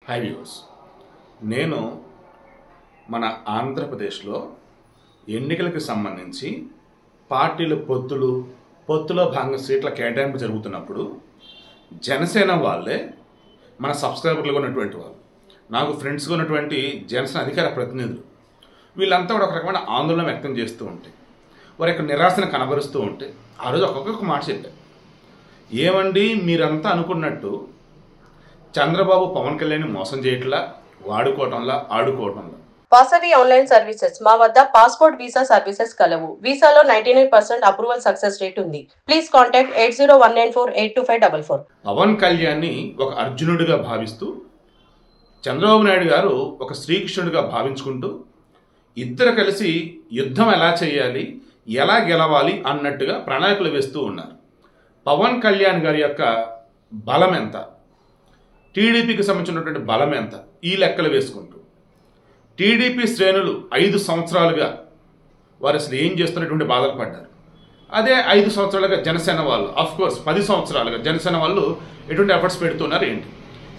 High views, నేను మన ఆంధ్రప్రదేశ్లో ఎన్నికలకు సంబంధించి పార్టీల పొత్తులో భాగంగా సీట్ల కేటాయింపు జరుగుతున్నప్పుడు జనసేన వాళ్ళే మన సబ్స్క్రైబర్లుగా ఉన్నటువంటి వాళ్ళు, నాకు ఫ్రెండ్స్గా ఉన్నటువంటి జనసేన అధికార ప్రతినిధులు, వీళ్ళంతా కూడా ఒక రకమైన ఆందోళన వ్యక్తం చేస్తూ ఉంటే, వారి యొక్క నిరాశను కనబరుస్తూ ఉంటే ఆ రోజు ఒక్కొక్క మాట చెప్పారు. ఏమండి, మీరంతా అనుకున్నట్టు చంద్రబాబు పవన్ కళ్యాణ్ మోసం చేయట్లా, వాడుకోవటంలా ఆడుకోవటంలా. వాసవి ఆన్లైన్ సర్వీసెస్ మా వద్ద పాస్పోర్ట్ వీసా సర్వీసెస్ కలవు. వీసాలో 99% అప్రూవల్ సక్సెస్ రేట్ ఉంది. Please contact 8019482544. పవన్ కళ్యాణ్ని ఒక అర్జునుడిగా భావిస్తూ, చంద్రబాబు నాయుడు గారు ఒక శ్రీకృష్ణుడిగా భావించుకుంటూ, ఇద్దరు కలిసి యుద్ధం ఎలా చేయాలి, ఎలా గెలవాలి అన్నట్టుగా ప్రణాళికలు వేస్తూ ఉన్నారు. పవన్ కళ్యాణ్ గారి యొక్క బలం ఎంత, టీడీపీకి సంబంధించినటువంటి బలం ఎంత, ఈ లెక్కలు వేసుకుంటూ టీడీపీ శ్రేణులు 5 సంవత్సరాలుగా వారు అసలు ఏం చేస్తున్నటువంటి బాధలు పడ్డారు. అదే 5 సంవత్సరాలుగా జనసేన వాళ్ళు, అఫ్కోర్స్ 10 సంవత్సరాలుగా జనసేన వాళ్ళు ఎటువంటి ఎఫర్ట్స్ పెడుతున్నారు ఏంటి.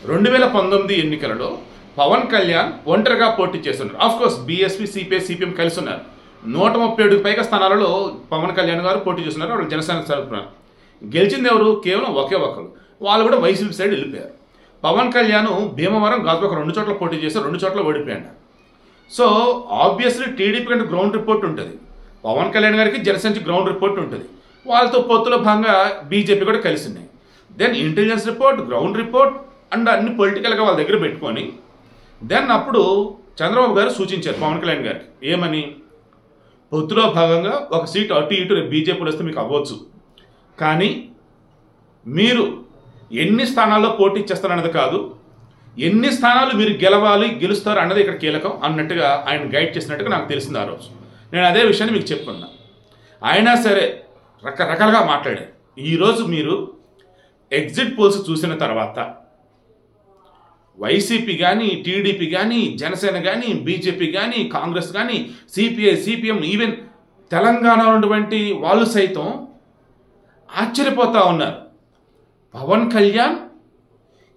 2019 ఎన్నికలలో పవన్ కళ్యాణ్ ఒంటరిగా పోటీ చేస్తున్నారు. అఫ్కోర్స్ బీఎస్పీ, సిపిఐ, సిపిఎం కలిసి ఉన్నారు. 137కు పైగా స్థానాలలో పవన్ కళ్యాణ్ గారు పోటీ చేస్తున్నారు. వాళ్ళు జనసేన తరపున గెలిచింది ఎవరు? కేవలం ఒకే ఒకరు, వాళ్ళు కూడా వైసీపీ సైడ్ వెళ్ళిపోయారు. పవన్ కళ్యాణ్ భీమవరం, గాజువాక 2 చోట్ల పోటీ చేశారు, 2 చోట్ల ఓడిపోయాడు. సో ఆబ్వియస్లీ టీడీపీ కంటే గ్రౌండ్ రిపోర్ట్ ఉంటుంది, పవన్ కళ్యాణ్ గారికి జనసేన గ్రౌండ్ రిపోర్ట్ ఉంటుంది. వాళ్ళతో పొత్తులో భాగంగా బీజేపీ కూడా కలిసి ఉన్నాయి. Then intelligence report, ground report and అన్ని పొలిటికల్గా వాళ్ళ దగ్గర పెట్టుకొని దెన్ అప్పుడు చంద్రబాబు గారు సూచించారు పవన్ కళ్యాణ్ గారికి, ఏమని, పొత్తులో భాగంగా ఒక సీట్ అటు ఇటు బీజేపీలో వస్తే మీకు అవ్వచ్చు, కానీ మీరు ఎన్ని స్థానాల్లో పోటీ చేస్తారన్నది కాదు, ఎన్ని స్థానాలు మీరు గెలుస్తారు అన్నది ఇక్కడ కీలకం అన్నట్టుగా ఆయన గైడ్ చేసినట్టుగా నాకు తెలిసింది ఆ రోజు. నేను అదే విషయాన్ని మీకు చెప్పుకున్నా. అయినా సరే రకరకాలుగా మాట్లాడారు. ఈరోజు మీరు ఎగ్జిట్ పోల్స్ చూసిన తర్వాత వైసీపీ కానీ, టీడీపీ కానీ, జనసేన కానీ, బీజేపీ కానీ, కాంగ్రెస్ కానీ, సిపిఐ, సిపిఎం, ఈవెన్ తెలంగాణలో ఉన్నటువంటి వాళ్ళు సైతం ఆశ్చర్యపోతూ ఉన్నారు. పవన్ కళ్యాణ్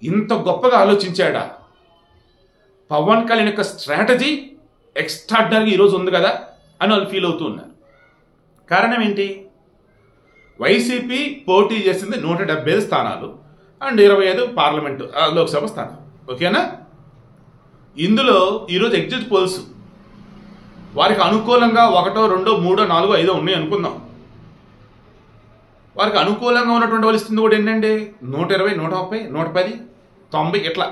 ఇంత గొప్పగా ఆలోచించాడా? పవన్ కళ్యాణ్ యొక్క స్ట్రాటజీ ఎక్స్ట్రాడినరీగా ఈరోజు ఉంది కదా అని వాళ్ళు ఫీల్ అవుతూ ఉన్నారు. కారణం ఏంటి? వైసీపీ పోటీ చేసింది 175 స్థానాలు అండ్ 25 పార్లమెంటు లోక్సభ స్థానాలు, ఓకేనా? ఇందులో ఈరోజు ఎగ్జిట్ పోల్స్ వారికి అనుకూలంగా 1, 2, 3, 4, 5 ఉన్నాయి అనుకుందాం. వారికి అనుకూలంగా ఉన్నటువంటి వాళ్ళు ఇస్తుంది కూడా ఏంటంటే 120, 130, 110, 90 ఇట్లా.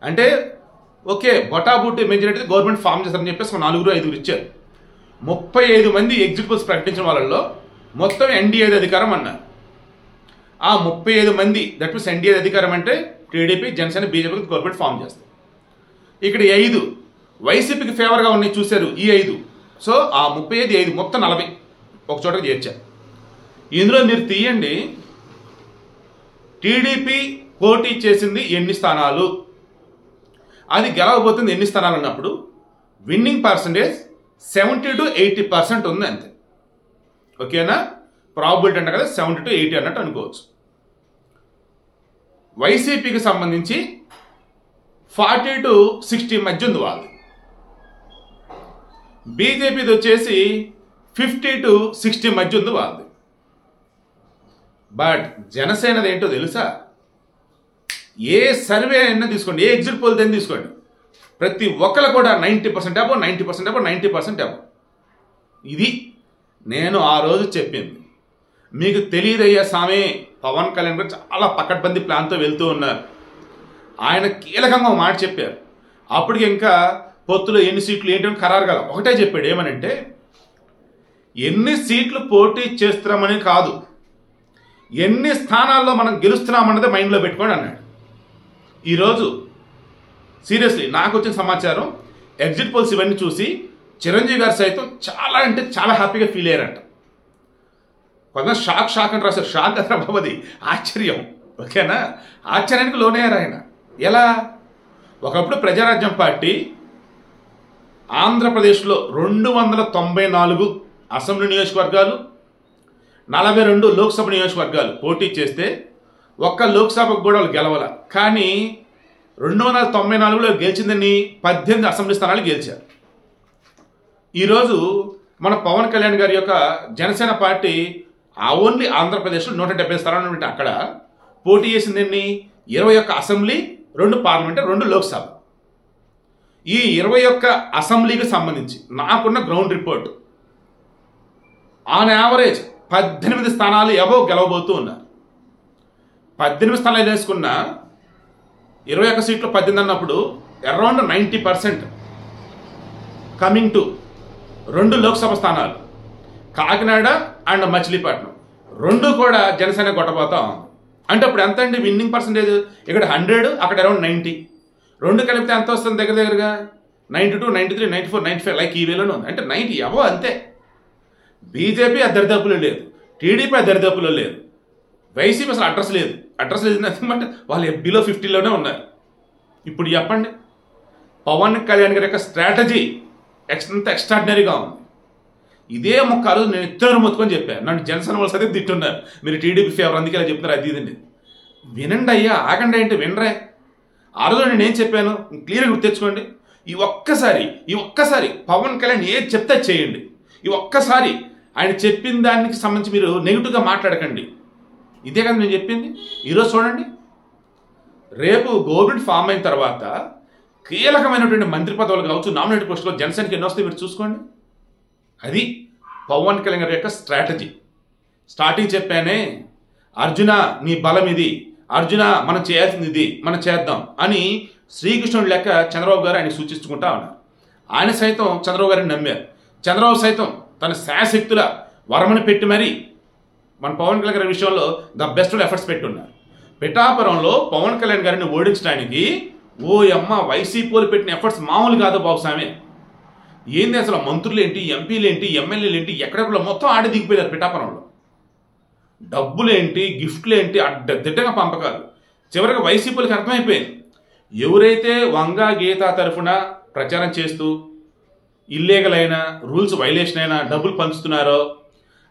అంటే ఓకే, బొటాబుట్టి మెజారిటీ గవర్నమెంట్ ఫామ్ చేస్తారని చెప్పేసి 4, 5 ఇచ్చారు. 35 మంది ఎగ్జిట్ పోల్స్ ప్రకటించిన వాళ్ళల్లో మొత్తం ఎన్డీఏ అధికారం అన్నారు. ఆ 35 మంది, దట్ మీన్స్ ఎన్డీఏ అధికారం అంటే టీడీపీ, జనసేన, బీజేపీకి గవర్నమెంట్ ఫామ్ చేస్తారు. ఇక్కడ 5 వైసీపీకి ఫేవర్గా ఉన్నాయి చూశారు, ఈ 5. సో ఆ 35, 5 మొత్తం 40 ఒక చోటకి చేర్చారు. ఇందులో మీరు తీయండి, టీడీపీ పోటీ చేసింది ఎన్ని స్థానాలు, అది గెలవబోతుంది ఎన్ని స్థానాలు అన్నప్పుడు విన్నింగ్ పర్సంటేజ్ 70 to 80% ఉంది అంతే, ఓకేనా? ప్రాబిలిటీ అంటే కదా 70 to 80 అన్నట్టు అనుకోవచ్చు. వైసీపీకి సంబంధించి 40 to 60 మధ్య ఉంది వాళ్ళది. బీజేపీది వచ్చేసి 50 to 60 మధ్య ఉంది వాళ్ళది. బట్ జనసేనది ఏంటో తెలుసా? ఏ సర్వే అయినా తీసుకోండి, ఏ ఎగ్జిట్ పోల్ అయినా తీసుకోండి, ప్రతి ఒక్కరు కూడా 90% అబో, 90% అబో, 90% అబో. ఇది నేను ఆ రోజు చెప్పింది. మీకు తెలియదయ్యా సామే, పవన్ కళ్యాణ్ గారు చాలా పకడ్బందీ ప్లాన్తో వెళ్తూ ఉన్నారు. ఆయన కీలకంగా మాట చెప్పారు. అప్పటికి ఇంకా పొత్తులో ఎన్ని సీట్లు ఏంటో ఖరారు కదా, ఒకటే చెప్పాడు. ఏమనంటే, ఎన్ని సీట్లు పోటీ చేస్తున్నామని కాదు, ఎన్ని స్థానాల్లో మనం గెలుస్తున్నామన్నది మైండ్లో పెట్టుకోండి అన్నాడు. ఈరోజు సీరియస్లీ నాకు వచ్చిన సమాచారం, ఎగ్జిట్ పోల్స్ ఇవన్నీ చూసి చిరంజీవి గారు సైతం చాలా అంటే చాలా హ్యాపీగా ఫీల్ అయ్యారంట. కొంతమంది షాక్ అని రాశారు. షాక్ కదా బాబది, ఆశ్చర్యం, ఓకేనా? ఆశ్చర్యానికి లోనయ్యారు ఆయన. ఎలా? ఒకప్పుడు ప్రజారాజ్యం పార్టీ ఆంధ్రప్రదేశ్లో 294 అసెంబ్లీ నియోజకవర్గాలు, 42 లోక్సభ నియోజకవర్గాలు పోటీ చేస్తే ఒక్క లోక్సభకు కూడా వాళ్ళు గెలవాల. కానీ 294లో గెలిచిందని 18 అసెంబ్లీ స్థానాలు గెలిచారు. ఈరోజు మన పవన్ కళ్యాణ్ గారి యొక్క జనసేన పార్టీ ఓన్లీ ఆంధ్రప్రదేశ్లో 170 స్థానాలు ఉంటే అక్కడ పోటీ చేసిందని 21 అసెంబ్లీ, 2 పార్లమెంట్, 2 లోక్సభ. ఈ 21 అసెంబ్లీకి సంబంధించి నాకున్న గ్రౌండ్ రిపోర్ట్ ఆన్ యావరేజ్ 18 స్థానాలు అబోవ్ గెలవబోతూ ఉన్నారు. 18 స్థానాలు వేసుకున్న 21 సీట్లు 18 అన్నప్పుడు అరౌండ్ 90% కమింగ్ టు 2 లోక్సభ స్థానాలు కాకినాడ అండ్ మచిలీపట్నం 2 కూడా జనసేన కొట్టబోతాం. అంటే అప్పుడు ఎంత అండి విన్నింగ్ పర్సంటేజ్? ఇక్కడ 100, అక్కడ అరౌండ్ 90. 2 కలిపితే ఎంత వస్తుంది? దగ్గరగా 92, 93, 94, 95 లైక్ ఈ వేలోనే ఉంది. అంటే 90 అవో అంతే. బీజేపీ ఆ దరిదాపులో లేదు, టీడీపీ ఆ దరిదాపులో లేదు, వైసీపీ అసలు అడ్రస్ లేదు. అడ్రస్ లేదు అంటే వాళ్ళు బిలో 50లోనే ఉన్నారు. ఇప్పుడు చెప్పండి, పవన్ కళ్యాణ్ గారి యొక్క స్ట్రాటజీ ఎంత ఎక్స్ట్రాడినరీగా ఉంది. ఇదే మొక్కలు నేను ఇద్దరు మొత్తుకొని చెప్పాను. నన్ను జనసేన వాళ్ళు సరే తిట్టున్నారు, మీరు టీడీపీ ఫేవర్ అందుకే ఇలా చెప్తున్నారు, అది ఇదండి. వినండి అయ్యా, ఆగండి అంటే వినరే. ఆ రోజు నేనేం చెప్పాను క్లియర్గా గుర్తు తెచ్చుకోండి. ఈ ఒక్కసారి పవన్ కళ్యాణ్ ఏది చెప్తే చేయండి. ఈ ఒక్కసారి ఆయన చెప్పిన దానికి సంబంధించి మీరు నెగిటివ్గా మాట్లాడకండి. ఇదే కదా నేను చెప్పింది. ఈరోజు చూడండి, రేపు గవర్నమెంట్ ఫామ్ అయిన తర్వాత కీలకమైనటువంటి మంత్రి పదవులు కావచ్చు, నామినేట్ పోస్టులో జనసేనకి ఎన్ని వస్తాయి మీరు చూసుకోండి. అది పవన్ కళ్యాణ్ గారి యొక్క స్ట్రాటజీ. స్టార్టింగ్ చెప్పానే, అర్జున నీ బలం ఇది, అర్జున మనం చేయాల్సింది ఇది, మనం చేద్దాం అని శ్రీకృష్ణుడి లెక్క చంద్రబాబు గారు ఆయన సూచించుకుంటా ఉన్నారు. ఆయన సైతం చంద్రబాబు గారిని నమ్మారు. చంద్రబాబు సైతం తన శాశక్తుల వరమని పెట్టి మరీ మన పవన్ కళ్యాణ్ గారి విషయంలో ద బెస్ట్ ఎఫర్ట్స్ పెట్టున్నారు. పిఠాపురంలో పవన్ కళ్యాణ్ గారిని ఓడించడానికి వైసీపీలు పెట్టిన ఎఫర్ట్స్ మామూలు కాదు బాబు సామే. ఏంది అసలు మంత్రులు ఏంటి, ఎంపీలు ఏంటి, ఎమ్మెల్యేలు ఏంటి, ఎక్కడెక్కడ మొత్తం ఆడి దిగిపోయారు. పిఠాపురంలో డబ్బులేంటి, గిఫ్ట్లు ఏంటి, అడ్డదిడ్డగా పంపకాలు. చివరికి వైసీపీలకు అర్థమైపోయింది, ఎవరైతే వంగా గీత తరఫున ప్రచారం చేస్తూ ఇల్లీగల్ అయినా రూల్స్ వైలేషన్ అయినా డబ్బులు పంచుతున్నారో,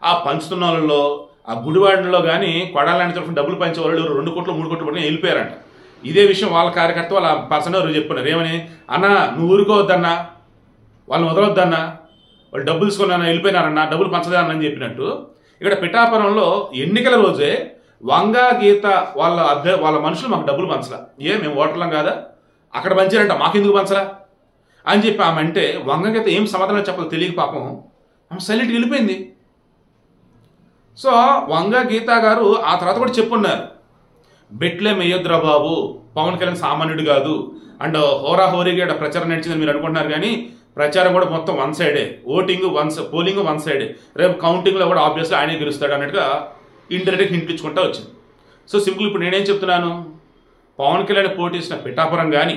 ఆ పంచుతున్న వాళ్ళలో ఆ గుడివాడలో కానీ కొడాలని తరఫున డబ్బులు పంచే వాళ్ళు 2 కోట్లు 3 కోట్లు పట్టుకుని వెళ్ళిపోయారంట. ఇదే విషయం వాళ్ళ కార్యకర్త వాళ్ళ పర్సన్ చెప్పుకున్నారు. ఏమని, అన్న నువ్వు ఊరుకోవద్దన్నా, వాళ్ళని వదలొద్దన్నా, వాళ్ళు డబ్బులు తీసుకున్నా వెళ్ళిపోయినారన్నా, డబ్బులు పంచదారని చెప్పినట్టు ఇక్కడ పిఠాపురంలో ఎన్నికల రోజే వంగా గీత వాళ్ళ మనుషులు మాకు డబ్బులు పంచలా. మేము ఓటర్లం కాదా, అక్కడ పంచారంట, మాకెందుకు పంచలా అని చెప్పి ఆమె అంటే వంగ గీత ఏం సమాధానం చెప్పాలో తెలియక పాపం ఆమె సైలెంట్గా వెళ్ళిపోయింది. సో వంగ గీత గారు ఆ తర్వాత కూడా చెప్పున్నారు, బెట్లే మెయ్యొద్దురా బాబు, పవన్ కళ్యాణ్ సామాన్యుడు కాదు. అండ్ హోరాహోరీగా ప్రచారం నడిచిందని మీరు అనుకుంటున్నారు, కానీ ప్రచారం కూడా మొత్తం 1 సైడే, పోలింగ్ 1 సైడే, రేపు కౌంటింగ్లో కూడా ఆబ్వియస్లీ ఆయనే గెలుస్తాడు అన్నట్టుగా ఇండైరెక్ట్గా హింట్లు ఇచ్చుకుంటూ వచ్చింది. సో సింపుల్ ఇప్పుడు నేనేం చెప్తున్నాను, పవన్ కళ్యాణ్ పోటీ చేసిన పిఠాపురం కానీ,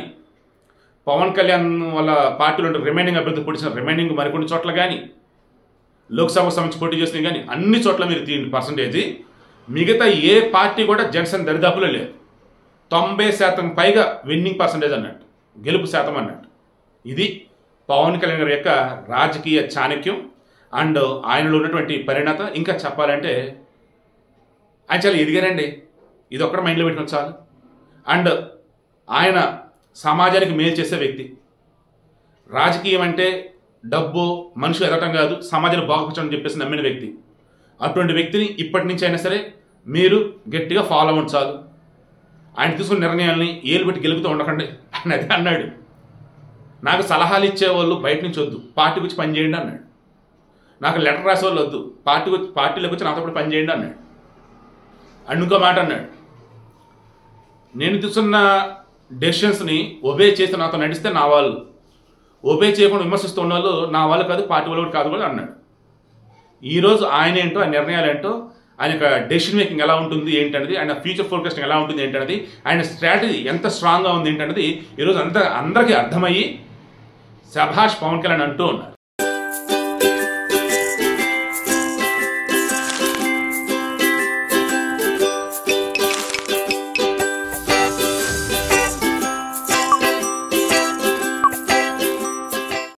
పవన్ కళ్యాణ్ వాళ్ళ పార్టీలో రిమైనింగ్ అభ్యర్థి పోటీ చేసిన రిమైనింగ్ మరికొన్ని చోట్ల కానీ, లోక్సభకు సంబంధించి పోటీ చేసినవి కానీ అన్ని చోట్ల మీరు తీయండి పర్సంటేజ్. మిగతా ఏ పార్టీ కూడా జనసేన దరిదాపులో లేదు. 90% పైగా విన్నింగ్ పర్సంటేజ్ అన్నట్టు, గెలుపు శాతం అన్నట్టు. ఇది పవన్ కళ్యాణ్ గారి యొక్క రాజకీయ చాణక్యం అండ్ ఆయనలో ఉన్నటువంటి పరిణత. ఇంకా చెప్పాలంటే ఆయన చాలా ఎదిగారండి, ఇది ఒక్కడ మైండ్లో పెట్టుకుని చాలు. అండ్ ఆయన సమాజానికి మేలు చేసే వ్యక్తి. రాజకీయం అంటే డబ్బు, మనుషులు ఎదగటం కాదు, సమాజాన్ని బాగుపరచడం అని చెప్పేసి నమ్మిన వ్యక్తి. అటువంటి వ్యక్తిని ఇప్పటి నుంచి అయినా సరే మీరు గట్టిగా ఫాలో అవ్వండి చాలు. ఆయన తీసుకున్న నిర్ణయాల్ని ఏలు పెట్టి గెలుపుతూ ఉండకండి. ఆయన అదే అన్నాడు, నాకు సలహాలు ఇచ్చేవాళ్ళు బయట నుంచి వద్దు, పార్టీకి వచ్చి పని చేయండి అన్నాడు. నాకు లెటర్ రాసేవాళ్ళు వద్దు, పార్టీలోకి వచ్చి నాతో పాటు పని చేయండి అన్నాడు. అండ్ ఇంకో మాట అన్నాడు, నేను తీసుకున్న డెసిషన్స్ని ఒబే చేసి నాతో నడిస్తే నా వాళ్ళు, ఒబే చేయకుండా విమర్శిస్తూ ఉన్న వాళ్ళు నా వాళ్ళు కాదు, పార్టీ వాళ్ళు కాదు కూడా అన్నాడు. ఈరోజు ఆయన ఏంటో, ఆయన నిర్ణయాలు ఏంటో, ఆయన యొక్క డెసిషన్ మేకింగ్ ఎలా ఉంటుంది ఏంటనేది, ఆయన ఫ్యూచర్ ఫోర్కాస్టింగ్ ఎలా ఉంటుంది ఏంటనేది, ఆయన స్ట్రాటజీ ఎంత స్ట్రాంగ్గా ఉంది ఏంటనేది ఈరోజు అందరికీ అర్థమయ్యి శభాష్ పవన్ కళ్యాణ్ అంటూ ఉన్నారు.